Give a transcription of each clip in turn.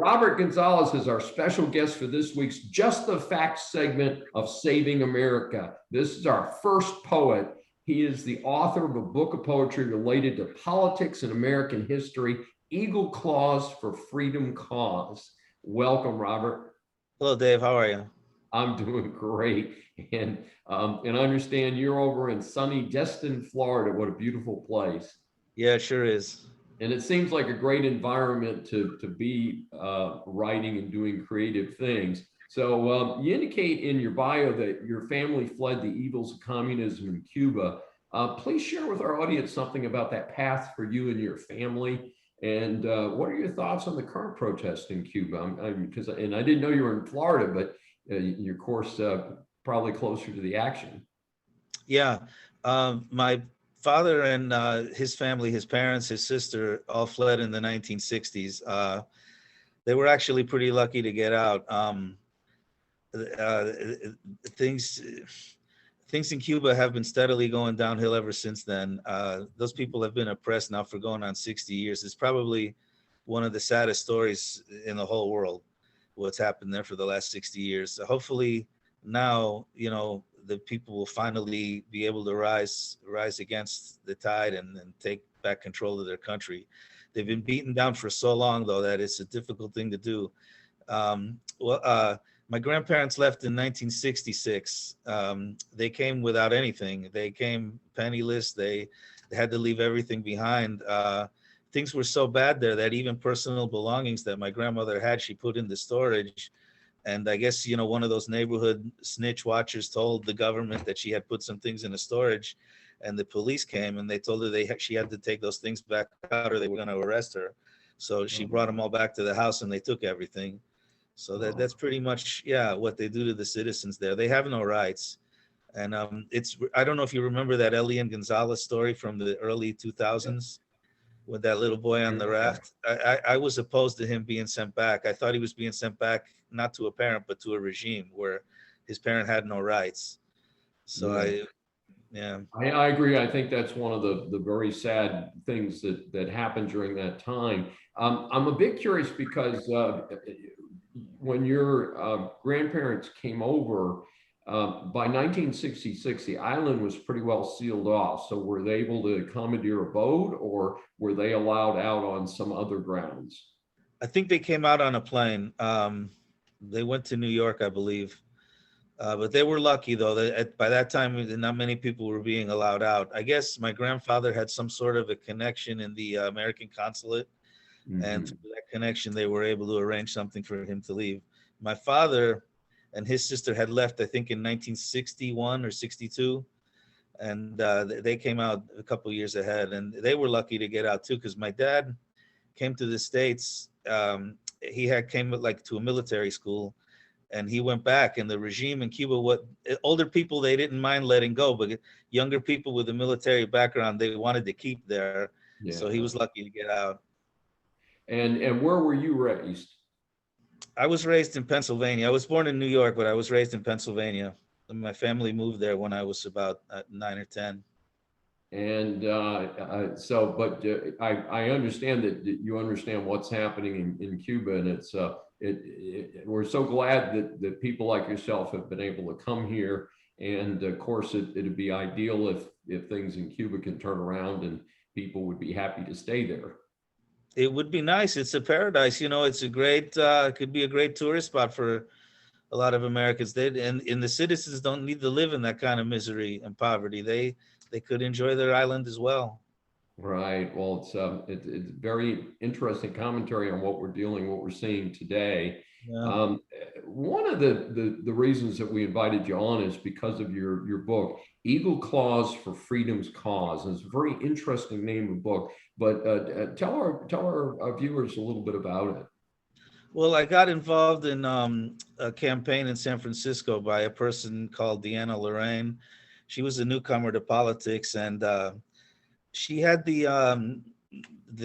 Robert Gonzalez is our special guest for this week's Just the Facts segment of Saving America. This is our first poet. He is the author of a book of poetry related to politics and American history, Eagle Claws for Freedom Cause. Welcome, Robert. Hello, Dave. How are you? I'm doing great. And I understand you're over in sunny Destin, Florida. What a beautiful place. Yeah, it sure is. And it seems like a great environment to be writing and doing creative things. So you indicate in your bio that your family fled the evils of communism in Cuba. Please share with our audience something about that path for you and your family. And what are your thoughts on the current protest in Cuba? Because I didn't know you were in Florida, but you're, of course, probably closer to the action. Yeah, my father and his family, his parents, his sister, all fled in the 1960s. They were actually pretty lucky to get out. Things in Cuba have been steadily going downhill ever since then. Those people have been oppressed now for going on 60 years. It's probably one of the saddest stories in the whole world, what's happened there for the last 60 years. So hopefully now, the people will finally be able to rise against the tide and take back control of their country. They've been beaten down for so long, though, that it's a difficult thing to do. My grandparents left in 1966. They came without anything. They came penniless. They had to leave everything behind. Things were so bad there that even personal belongings that my grandmother had, she put into storage. And I guess, one of those neighborhood snitch watchers told the government that she had put some things in a storage, and the police came and they told her she had to take those things back out or they were going to arrest her. So she brought them all back to the house and they took everything. So that's pretty much, what they do to the citizens there. They have no rights. And I don't know if you remember that Elian Gonzalez story from the early 2000s. With that little boy on the raft. I was opposed to him being sent back. I thought he was being sent back, not to a parent, but to a regime where his parent had no rights. So I agree. I think that's one of the very sad things that happened during that time. I'm a bit curious because when your grandparents came over, by 1966, the island was pretty well sealed off. So were they able to commandeer a boat, or were they allowed out on some other grounds? I think they came out on a plane. They went to New York, I believe. But they were lucky, though. By that time, not many people were being allowed out. I guess my grandfather had some sort of a connection in the American consulate. Mm-hmm. And through that connection, they were able to arrange something for him to leave. My father and his sister had left, I think, in 1961 or 62. And they came out a couple of years ahead. And they were lucky to get out, too, because my dad came to the States. He came to a military school, and he went back. And the regime in Cuba, older people, they didn't mind letting go. But younger people with a military background, they wanted to keep there. Yeah. So he was lucky to get out. And where were you raised? I was raised in Pennsylvania. I was born in New York, but I was raised in Pennsylvania. My family moved there when I was about 9 or 10. And I understand that you understand what's happening in Cuba, and we're so glad that people like yourself have been able to come here. And of course, it'd be ideal if things in Cuba can turn around and people would be happy to stay there. It would be nice. It's a paradise. It's a great, could be a great tourist spot for a lot of Americans. And the citizens don't need to live in that kind of misery and poverty. They could enjoy their island as well. Right. Well, it's very interesting commentary on what we're seeing today. Yeah. One of the reasons that we invited you on is because of your book, Eagle Claws for Freedom's Cause. It's a very interesting name of book, but tell our viewers a little bit about it. Well, I got involved in a campaign in San Francisco by a person called Deanna Lorraine. She was a newcomer to politics, and she had the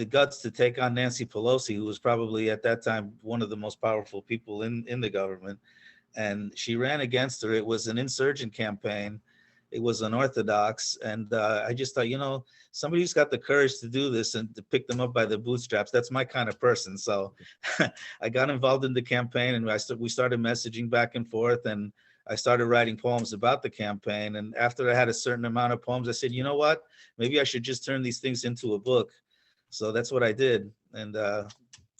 guts to take on Nancy Pelosi, who was probably at that time one of the most powerful people in the government. And she ran against her. It was an insurgent campaign. it was unorthodox. And I just thought, somebody who's got the courage to do this and to pick them up by the bootstraps, that's my kind of person. So I got involved in the campaign, and we started messaging back and forth, and I started writing poems about the campaign. And after I had a certain amount of poems, I said, you know what, maybe I should just turn these things into a book. So that's what I did. And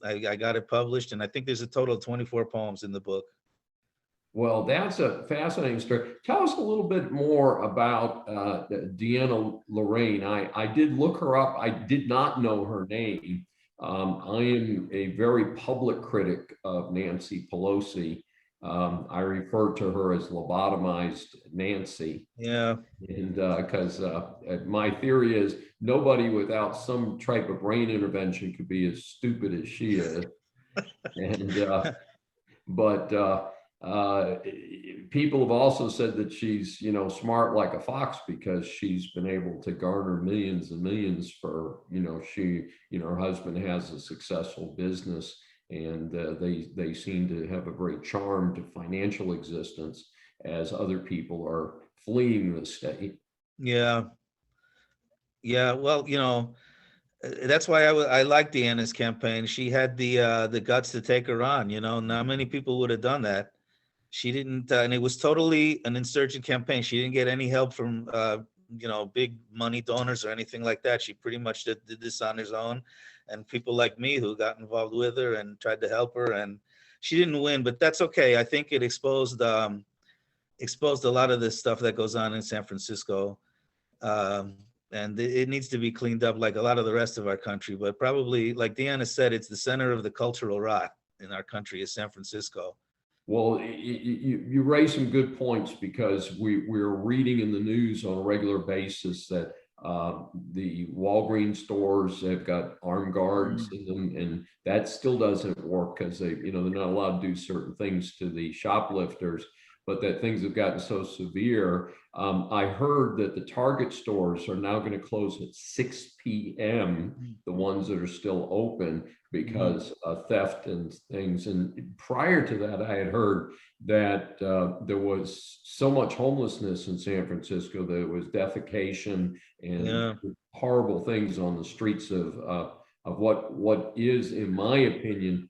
I got it published, and I think there's a total of 24 poems in the book. Well, that's a fascinating story. Tell us a little bit more about Deanna Lorraine. I did look her up. I did not know her name. I am a very public critic of Nancy Pelosi. I refer to her as lobotomized Nancy. Yeah. And because my theory is nobody without some type of brain intervention could be as stupid as she is. And but people have also said that she's, smart like a fox, because she's been able to garner millions and millions for, her husband has a successful business, and they seem to have a very charmed financial existence as other people are fleeing the state. Yeah. Yeah. Well, that's why I like Deanna's campaign. She had the guts to take her on. Not many people would have done that. She didn't, and it was totally an insurgent campaign. She didn't get any help from big money donors or anything like that. She pretty much did this on her own, and people like me who got involved with her and tried to help her. And she didn't win, but that's okay. I think it exposed a lot of the stuff that goes on in San Francisco. And it needs to be cleaned up like a lot of the rest of our country. But probably, like Deanna said, it's the center of the cultural rot in our country is San Francisco. Well, you raise some good points, because we're reading in the news on a regular basis that the Walgreens stores have got armed guards in them, and that still doesn't work because they're not allowed to do certain things to the shoplifters. But that things have gotten so severe. I heard that the Target stores are now going to close at 6 p.m., the ones that are still open, because theft and things. And prior to that, I had heard that there was so much homelessness in San Francisco that it was defecation and horrible things on the streets of what is, in my opinion,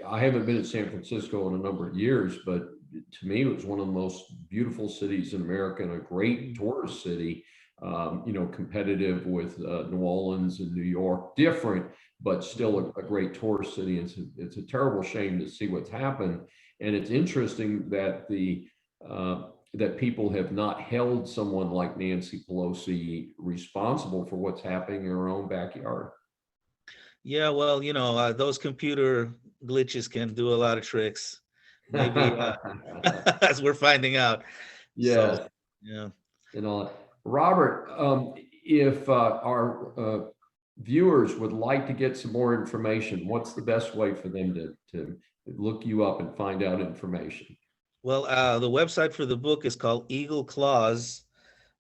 I haven't been in San Francisco in a number of years, but to me, it was one of the most beautiful cities in America, and a great tourist city, competitive with New Orleans and New York, different, but still a great tourist city. It's a terrible shame to see what's happened. And it's interesting that that people have not held someone like Nancy Pelosi responsible for what's happening in her own backyard. Yeah, well, those computer glitches can do a lot of tricks. Maybe as we're finding out. Yes. So, yeah. Robert, if our viewers would like to get some more information, what's the best way for them to look you up and find out information? Well, the website for the book is called Eagle Claws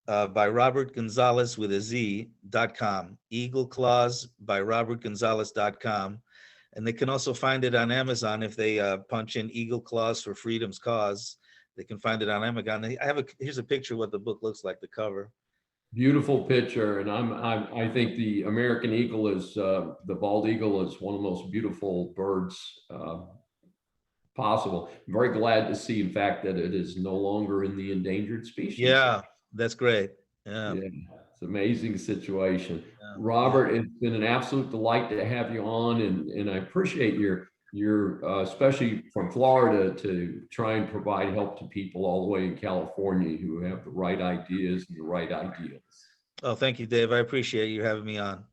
by Robert Gonzalez with a Z.com. Eagle Claws by RobertGonzalez.com. And they can also find it on Amazon if they punch in Eagle Claws for Freedom's Cause. They can find it on Amazon. Here's a picture of what the book looks like, the cover. Beautiful picture, and I think the American eagle is the bald eagle is one of the most beautiful birds possible. I'm very glad to see, in fact, that it is no longer in the endangered species. Yeah, that's great. Yeah, it's an amazing situation. Yeah. Robert, it's been an absolute delight to have you on, and I appreciate your especially from Florida, to try and provide help to people all the way in California who have the right ideas and the right ideals. Oh, thank you, Dave. I appreciate you having me on.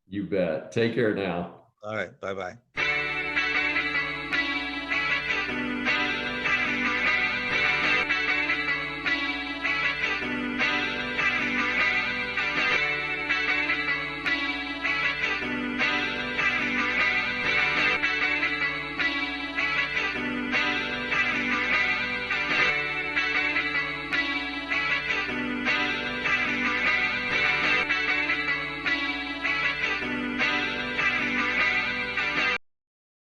You bet. Take care now. All right. Bye-bye.